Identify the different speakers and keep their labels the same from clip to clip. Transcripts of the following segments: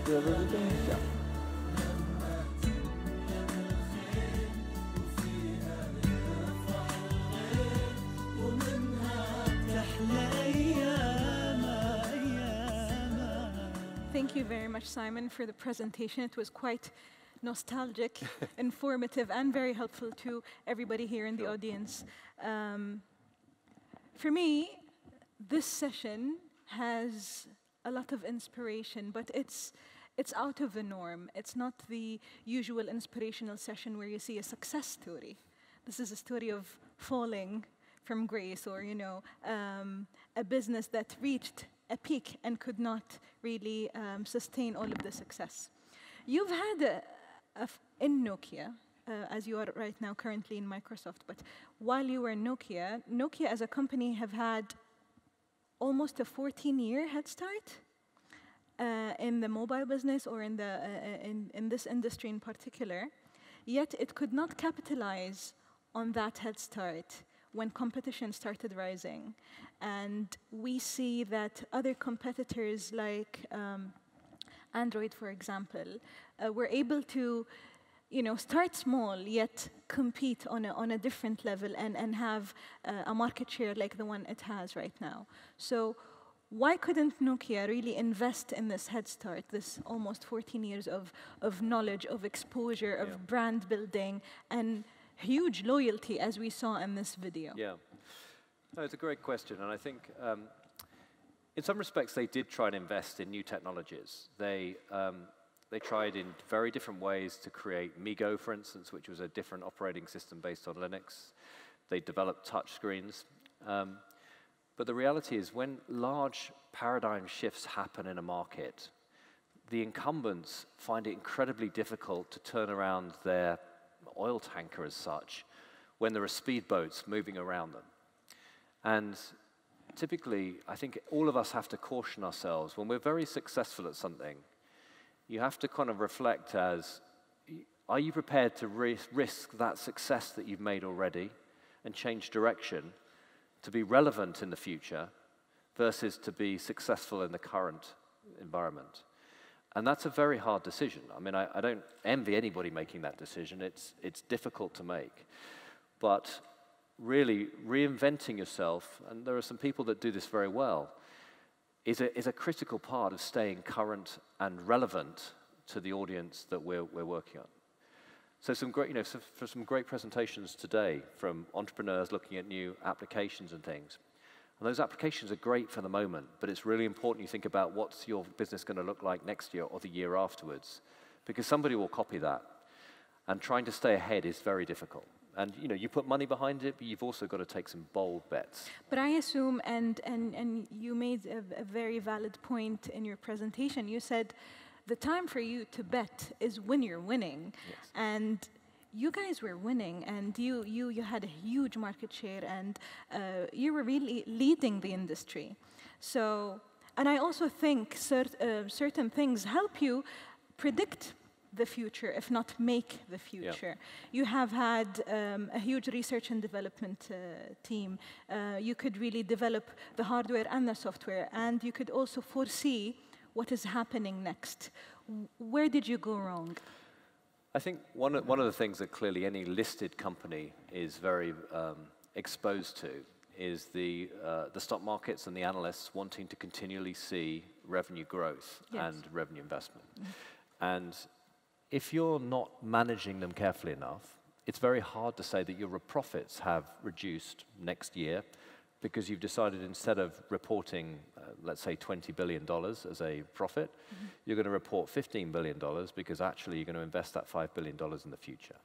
Speaker 1: يلا بداية.
Speaker 2: Thank you very much, Simon, for the presentation. It was quite nostalgic, informative, and very helpful to everybody here in the audience. For me, this session has a lot of inspiration, but it's out of the norm. It's not the usual inspirational session where you see a success story. This is a story of falling from grace, or a business that reached a peak and could not really sustain all of the success. You've had in Nokia, as you are right now currently in Microsoft, but while you were in Nokia, Nokia as a company have had almost a 14-year head start in the mobile business, or in this industry in particular. Yet it could not capitalize on that head start when competition started rising. And we see that other competitors like Android, for example, were able to start small, yet compete on a different level and have a market share like the one it has right now. So why couldn't Nokia really invest in this head start, this almost 14 years of knowledge, of exposure, of brand building, and huge loyalty, as we saw in this video?
Speaker 3: Yeah, no, it's a great question, and I think in some respects they did try and invest in new technologies. They tried in very different ways to create Mado, for instance, which was a different operating system based on Linux. They developed touch screens. But the reality is, when large paradigm shifts happen in a market, the incumbents find it incredibly difficult to turn around their oil tanker as such when there are speedboats moving around them. And typically, I think all of us have to caution ourselves. When we're very successful at something, you have to kind of reflect as, are you prepared to risk that success that you've made already and change direction to be relevant in the future versus to be successful in the current environment? And that's a very hard decision. I mean, I don't envy anybody making that decision. It's difficult to make. But really, reinventing yourself, and there are some people that do this very well, is a critical part of staying current and relevant to the audience that we're working on. So some great, for some great presentations today from entrepreneurs looking at new applications and things. And those applications are great for the moment, but it's really important you think about what's your business going to look like next year or the year afterwards, because somebody will copy that. And trying to stay ahead is very difficult. And you put money behind it, but you've also got to take some bold bets.
Speaker 2: But I assume, and you made a very valid point in your presentation, you said the time for you to bet is when you're winning.
Speaker 3: Yes.
Speaker 2: And you guys were winning, and you had a huge market share, and you were really leading the industry. So, and I also think certain things help you predict the future, if not make the future. Yeah. You have had a huge research and development team. You could really develop the hardware and the software, and you could also foresee what is happening next. Where did you go wrong?
Speaker 3: I think one of the things that clearly any listed company is very exposed to is the stock markets and the analysts wanting to continually see revenue growth and revenue investment. And if you're not managing them carefully enough, it's very hard to say that your profits have reduced next year because you've decided instead of reporting, let's say, $20 billion as a profit, you're going to report $15 billion because actually you're going to invest that $5 billion in the future.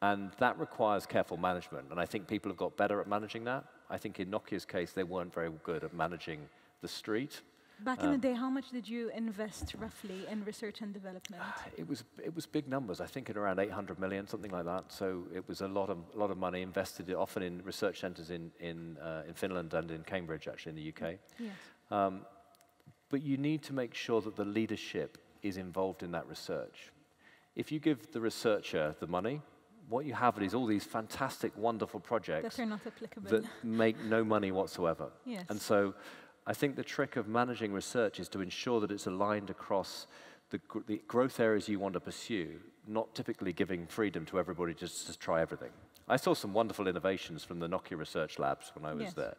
Speaker 3: And that requires careful management. And I think people have got better at managing that. I think in Nokia's case, they weren't very good at managing the street.
Speaker 2: Back in the day, how much did you invest roughly in research and development?
Speaker 3: It was big numbers. I think at around 800 million, something like that. So it was a lot of money invested, often in research centres in Finland and in Cambridge, actually in the UK. Yes. But you need to make sure that the leadership is involved in that research. If you give the researcher the money, what you have is all these fantastic, wonderful projects
Speaker 2: that are not applicable,
Speaker 3: that make no money whatsoever.
Speaker 2: Yes.
Speaker 3: And so I think the trick of managing research is to ensure that it's aligned across the growth areas you want to pursue, not typically giving freedom to everybody just to try everything. I saw some wonderful innovations from the Nokia research labs when I was there.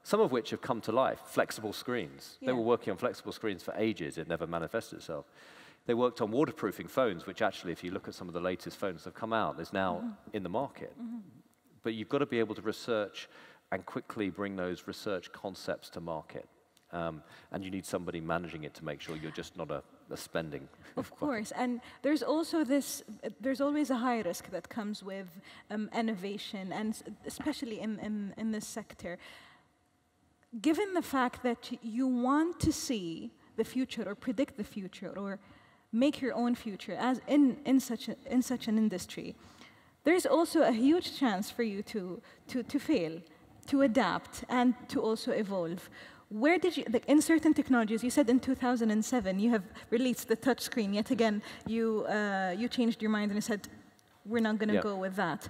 Speaker 3: Some of which have come to life, flexible screens. They were working on flexible screens for ages, it never manifested itself. They worked on waterproofing phones, which actually, if you look at some of the latest phones that have come out, is now in the market. But you've got to be able to research and quickly bring those research concepts to market. And you need somebody managing it to make sure you're just not a spending.
Speaker 2: Of course, and there's also there's always a high risk that comes with innovation, and especially in this sector. Given the fact that you want to see the future or predict the future or make your own future as in such an industry, there's also a huge chance for you to fail, to adapt, and to also evolve. Where did you, like in certain technologies, you said in 2007 you have released the touch screen. Yet again, you changed your mind and you said, we're not going to go with that.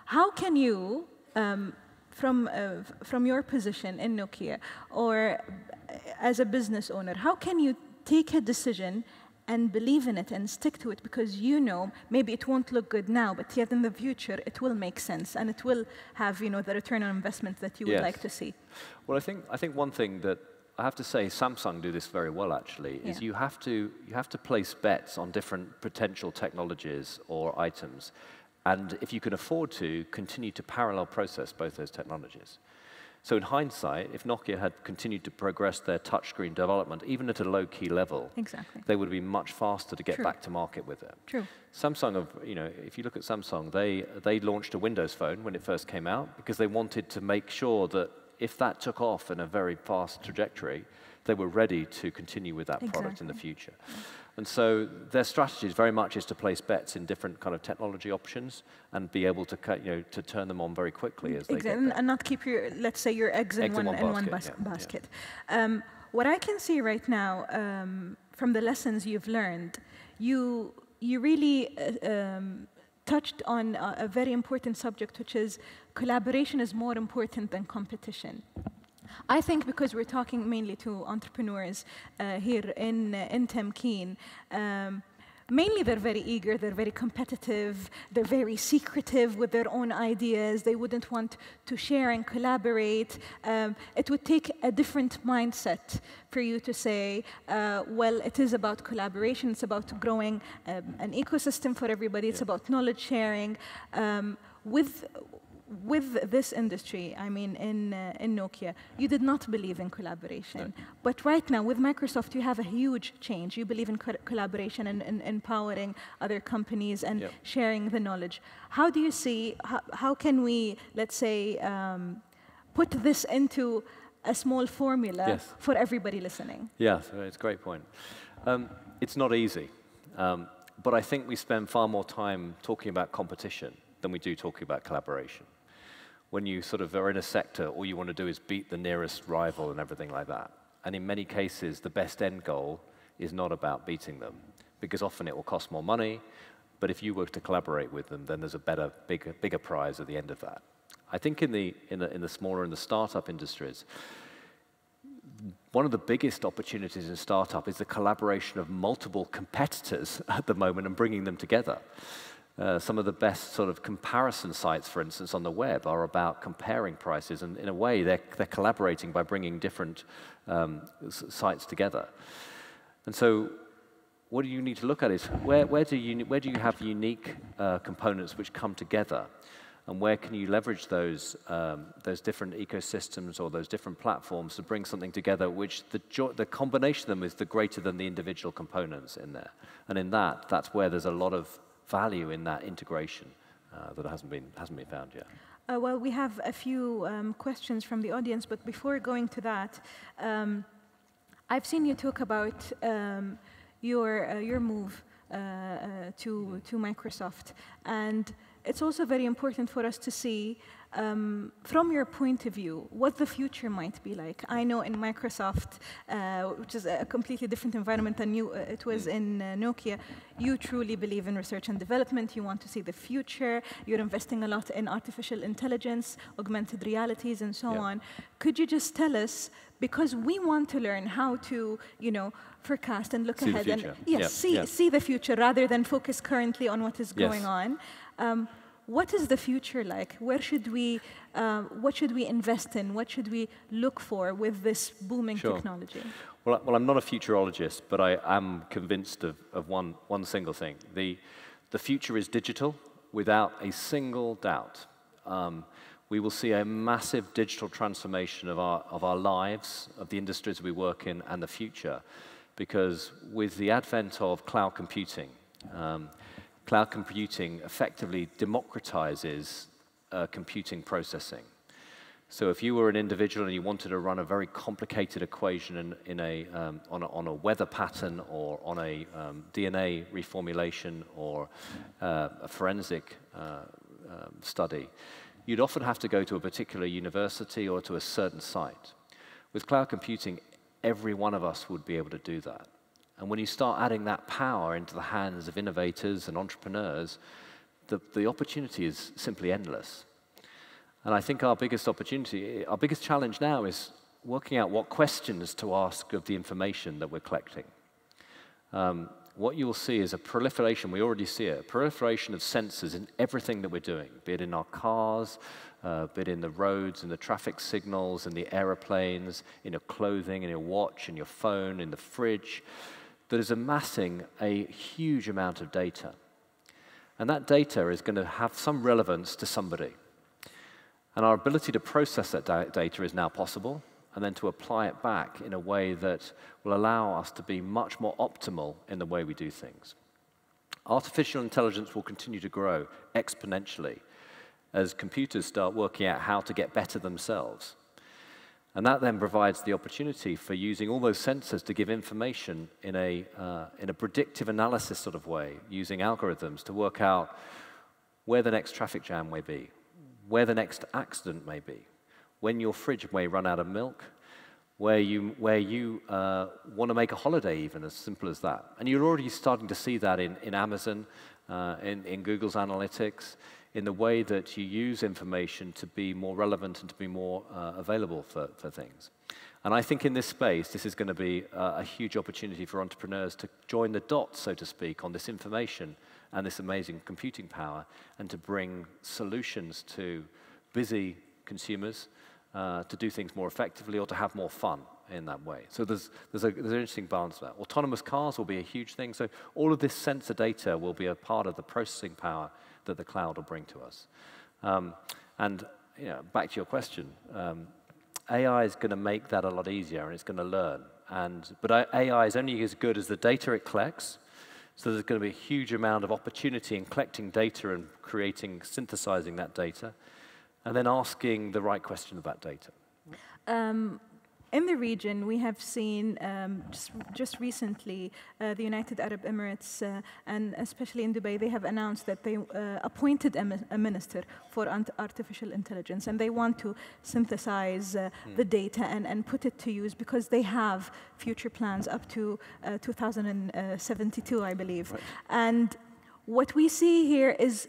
Speaker 2: How can you, from your position in Nokia or as a business owner, how can you take a decision and believe in it and stick to it, because you know maybe it won't look good now, but yet in the future it will make sense and it will have, you know, the return on investment that you would like to see?
Speaker 3: Well, I think one thing that I have to say Samsung do this very well actually is you have to place bets on different potential technologies or items, and if you can afford to, continue to parallel process both those technologies. So in hindsight, if Nokia had continued to progress their touchscreen development, even at a low-key level, they would be much faster to get back to market with it. Samsung, you know, if you look at Samsung, they launched a Windows phone when it first came out because they wanted to make sure that if that took off in a very fast trajectory, they were ready to continue with that product in the future. And so their strategy very much is to place bets in different kind of technology options and be able to, you know, to turn them on very quickly as they get there.
Speaker 2: And not keep your, let's say, your eggs in one basket. What I can see right now from the lessons you've learned, you really touched on a very important subject, which is collaboration is more important than competition. I think because we're talking mainly to entrepreneurs here in Tamkeen, mainly they're very eager, they're very competitive, they're very secretive with their own ideas, they wouldn't want to share and collaborate. It would take a different mindset for you to say, well, it is about collaboration, it's about growing an ecosystem for everybody, it's about knowledge sharing. With this industry, I mean, in Nokia, you did not believe in collaboration. But right now, with Microsoft, you have a huge change. You believe in collaboration and empowering other companies and sharing the knowledge. How do you see, how can we, let's say, put this into a small formula for everybody listening?
Speaker 3: Yes, it's a great point. It's not easy, but I think we spend far more time talking about competition than we do talking about collaboration. When you sort of are in a sector, all you want to do is beat the nearest rival and everything like that. And in many cases, the best end goal is not about beating them, because often it will cost more money, but if you were to collaborate with them, then there's a better, bigger prize at the end of that. I think in the smaller and the startup industries, one of the biggest opportunities in startup is the collaboration of multiple competitors at the moment and bringing them together. Some of the best sort of comparison sites, for instance, on the web are about comparing prices, and in a way they're collaborating by bringing different sites together. And so what you need to look at is where do you have unique components which come together, and where can you leverage those different ecosystems or those different platforms to bring something together which the combination of them is greater than the individual components in there. And in that's where there's a lot of value in that integration that hasn't been found yet.
Speaker 2: Well, we have a few questions from the audience, but before going to that, I've seen you talk about your move to Microsoft, and it's also very important for us to see, from your point of view, what the future might be like. I know in Microsoft, which is a completely different environment than it was in Nokia, you truly believe in research and development. You want to see the future. You're investing a lot in artificial intelligence, augmented realities, and so on. Could you just tell us, because we want to learn how to, forecast and look ahead and see the future rather than focus currently on what is going on. What is the future like? Where should we, what should we invest in? What should we look for with this booming technology?
Speaker 3: Well, I'm not a futurologist, but I am convinced of one single thing. The future is digital without a single doubt. We will see a massive digital transformation of our lives, of the industries we work in, and the future. Because with the advent of cloud computing effectively democratizes computing processing. So if you were an individual and you wanted to run a very complicated equation on a weather pattern or on a DNA reformulation or a forensic study, you'd often have to go to a particular university or to a certain site. With cloud computing, every one of us would be able to do that. And when you start adding that power into the hands of innovators and entrepreneurs, the opportunity is simply endless. And I think our biggest challenge now is working out what questions to ask of the information that we're collecting. What you'll see is a proliferation, we already see it, a proliferation of sensors in everything that we're doing, be it in our cars, be it in the roads, in the traffic signals, in the aeroplanes, in your clothing, in your watch, in your phone, in the fridge, that is amassing a huge amount of data. And that data is going to have some relevance to somebody. And our ability to process that data is now possible, and then to apply it back in a way that will allow us to be much more optimal in the way we do things. Artificial intelligence will continue to grow exponentially as computers start working out how to get better themselves. And that then provides the opportunity for using all those sensors to give information in a predictive analysis sort of way, using algorithms to work out where the next traffic jam may be, where the next accident may be, when your fridge may run out of milk, where you want to make a holiday even, as simple as that. And you're already starting to see that in Amazon, in Google's analytics, in the way that you use information to be more relevant and to be more available for things. And I think in this space, this is going to be a huge opportunity for entrepreneurs to join the dots, so to speak, on this information and this amazing computing power, and to bring solutions to busy consumers to do things more effectively or to have more fun in that way. So there's an interesting balance there. Autonomous cars will be a huge thing. So all of this sensor data will be a part of the processing power that the cloud will bring to us. And back to your question, AI is going to make that a lot easier, and it's going to learn. But AI is only as good as the data it collects. So there's going to be a huge amount of opportunity in collecting data and synthesizing that data, and then asking the right question about data.
Speaker 2: In the region, we have seen just recently the United Arab Emirates and especially in Dubai, they have announced that they appointed a minister for artificial intelligence, and they want to synthesize the data and put it to use because they have future plans up to 2072, I believe. Right. And what we see here is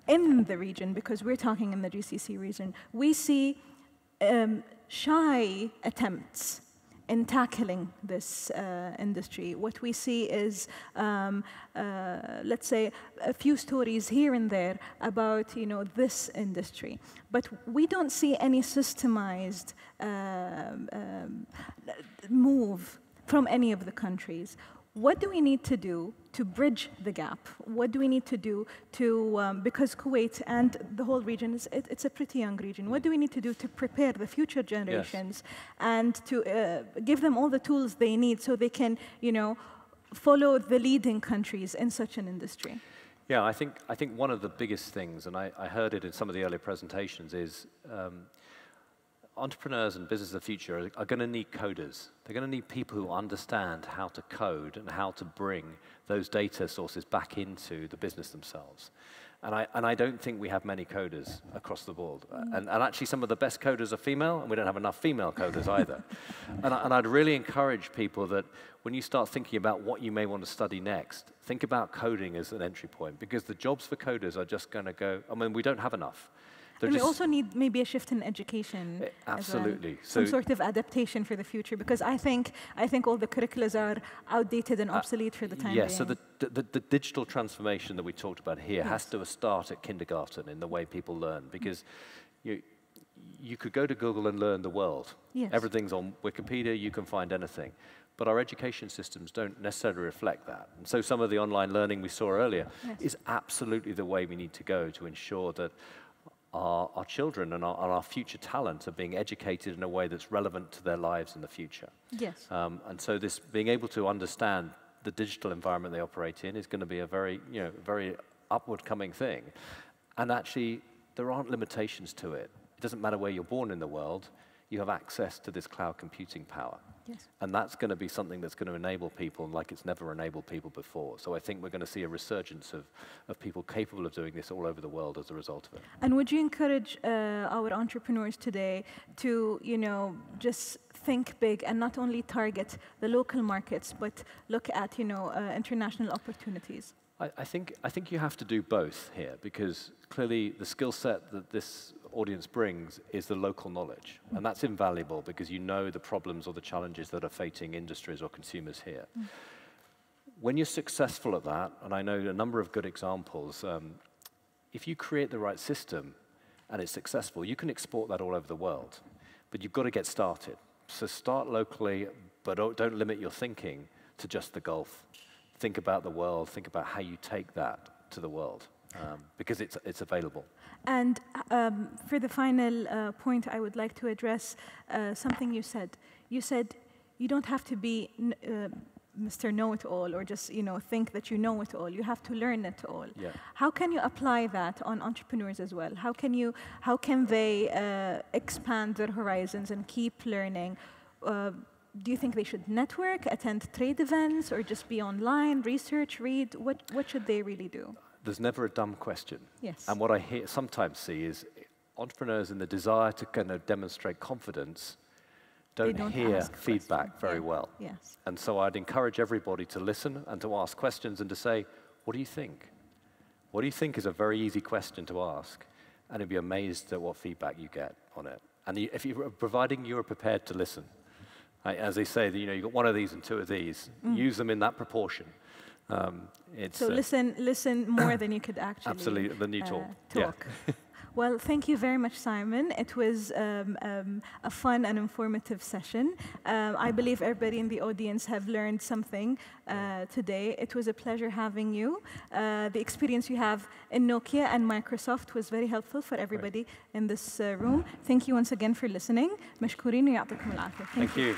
Speaker 2: in the region, because we're talking in the GCC region, we see shy attempts in tackling this industry. What we see is, let's say, a few stories here and there about, this industry. But we don't see any systemized move from any of the countries. What do we need to do to bridge the gap? What do we need to do to, because Kuwait and the whole region, it's a pretty young region, what do we need to do to prepare the future generations and to give them all the tools they need so they can, follow the leading countries in such an industry?
Speaker 3: Yeah, I think one of the biggest things, and I heard it in some of the earlier presentations, is entrepreneurs and business of the future are going to need coders. They're going to need people who understand how to code and how to bring those data sources back into the business themselves. And I don't think we have many coders across the board. And actually, some of the best coders are female, and we don't have enough female coders either. And I'd really encourage people that when you start thinking about what you may want to study next, think about coding as an entry point, because the jobs for coders are just going to go, I mean, we don't have enough.
Speaker 2: And we also need maybe a shift in education.
Speaker 3: Absolutely.
Speaker 2: As well. Some sort of adaptation for the future, because I think all the curriculums are outdated and obsolete for the time being.
Speaker 3: So the digital transformation that we talked about here has to start at kindergarten in the way people learn, because you could go to Google and learn the world.
Speaker 2: Yes.
Speaker 3: Everything's on Wikipedia, you can find anything. But our education systems don't necessarily reflect that. And so some of the online learning we saw earlier is absolutely the way we need to go to ensure that our children and our future talent are being educated in a way that's relevant to their lives in the future.
Speaker 2: Yes.
Speaker 3: And so this being able to understand the digital environment they operate in is going to be a very, very upward coming thing. And actually, there aren't limitations to it. It doesn't matter where you're born in the world, you have access to this cloud computing power.
Speaker 2: Yes.
Speaker 3: And that's going to be something that's going to enable people like it's never enabled people before. So I think we're going to see a resurgence of people capable of doing this all over the world as a result of it.
Speaker 2: And would you encourage our entrepreneurs today to, just think big and not only target the local markets, but look at, international opportunities?
Speaker 3: I think you have to do both here, because clearly the skill set that this audience brings is the local knowledge. And that's invaluable because you know the problems or the challenges that are facing industries or consumers here. When you're successful at that, and I know a number of good examples, if you create the right system and it's successful, you can export that all over the world. But you've got to get started. So start locally, but don't limit your thinking to just the Gulf. Think about the world, think about how you take that to the world, because it's available. And
Speaker 2: for the final point, I would like to address something you said. You said you don't have to be Mr. Know-it-all or just think that you know it all. You have to learn it all.
Speaker 3: Yeah.
Speaker 2: How can you apply that on entrepreneurs as well? How can they expand their horizons and keep learning? Do you think they should network, attend trade events, or just be online, research, read? What should they really do?
Speaker 3: There's never a dumb question.
Speaker 2: Yes.
Speaker 3: And what I sometimes see is entrepreneurs in the desire to kind of demonstrate confidence don't hear feedback very well.
Speaker 2: Yes.
Speaker 3: And so I'd encourage everybody to listen and to ask questions and to say, what do you think? What do you think is a very easy question to ask, and you'd be amazed at what feedback you get on it. And providing you're prepared to listen. As they say, you've got one of these and two of these. Use them in that proportion.
Speaker 2: So listen more than you could actually
Speaker 3: absolutely than you talk.
Speaker 2: Yeah. Well, thank you very much, Simon. It was a fun and informative session. I believe everybody in the audience have learned something today. It was a pleasure having you. The experience you have in Nokia and Microsoft was very helpful for everybody in this room. Thank you once again for listening. مشكورين ويعطيكم العافية.
Speaker 3: Thank you.